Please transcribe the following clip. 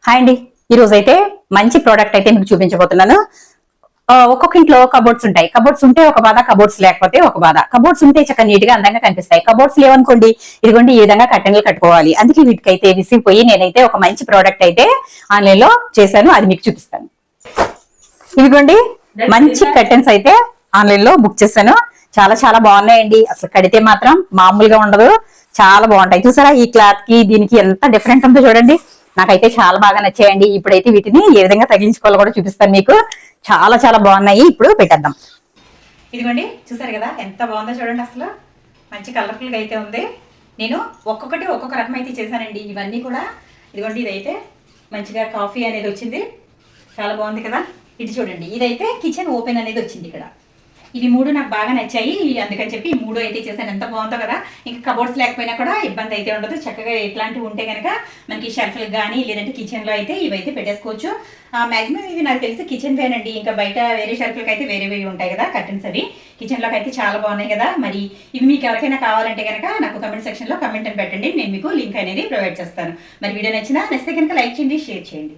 Hi అండి. ఈ రోజు అయితే మంచి ప్రోడక్ట్ అయితే మీకు చూపించబోతున్నాను. ఒక్కొక్క ఇంట్లో కబోర్డ్స్ ఉంటాయి. కబోర్డ్స్ ఉంటే ఒక బాధ, కబోర్డ్స్ లేకపోతే ఒక బాధ. కబోర్డ్స్ ఉంటే చక్కగా నీట్ గా అందంగా కనిపిస్తాయి. కబోర్డ్స్ లేవనుకోండి, ఇదిగోండి ఈ విధంగా కట్టెన్లు కట్టుకోవాలి. అందుకే వీటికైతే విసిగిపోయి నేనైతే ఒక మంచి ప్రోడక్ట్ అయితే ఆన్లైన్ లో చేశాను. అది మీకు చూపిస్తాను. ఇదిగోండి మంచి కర్టెన్స్ అయితే ఆన్లైన్ లో బుక్ చేశాను. చాలా చాలా బాగున్నాయండి. అసలు కడితే మాత్రం మామూలుగా ఉండదు, చాలా బాగుంటాయి. చూసారా ఈ క్లాత్ కి దీనికి ఎంత డిఫరెంట్ ఉందో చూడండి. నాకైతే చాలా బాగా నచ్చాయండి. ఇప్పుడైతే వీటిని ఏ విధంగా తగిలించుకోవాలో కూడా చూపిస్తాను మీకు. చాలా చాలా బాగున్నాయి. ఇప్పుడు పెట్టేద్దాం. ఇదిగోండి చూసారు కదా ఎంత బాగుందో చూడండి. అసలు మంచి కలర్ఫుల్ గా అయితే ఉంది. నేను ఒక్కొక్కటి ఒక్కొక్క రకం అయితే చేశానండి. ఇవన్నీ కూడా ఇదిగోండి, ఇదైతే మంచిగా కాఫీ అనేది వచ్చింది, చాలా బాగుంది కదా. ఇది చూడండి, ఇదైతే కిచెన్ ఓపెన్ అనేది వచ్చింది ఇక్కడ. ఇవి మూడు నాకు బాగా నచ్చాయి, అందుకని చెప్పి ఈ మూడు అయితే చేశాను. ఎంత బాగుందో కదా. ఇంకా కబోర్డ్స్ లేకపోయినా కూడా ఇబ్బంది అయితే ఉండదు. చక్కగా ఇట్లాంటివి ఉంటే కనుక మనకి షెల్ఫ్లకు కానీ లేదంటే కిచెన్లో అయితే ఇవైతే పెట్టేసుకోవచ్చు. మాక్సిమం ఇవి నాకు తెలిసి కిచెన్ వేనండి. ఇంకా బయట వేరే షెల్ఫ్లకు అయితే వేరే ఉంటాయి కదా కర్టన్స్. అవి కిచెన్లోకి అయితే చాలా బాగున్నాయి కదా. మరి ఇవి మీకు ఎవరికైనా కావాలంటే కనుక నాకు కమెంట్ సెక్షన్లో కమెంట్ అని పెట్టండి. నేను మీకు లింక్ అనేది ప్రొవైడ్ చేస్తాను. మరి వీడియో నచ్చితే కనుక లైక్ చేయండి, షేర్ చేయండి.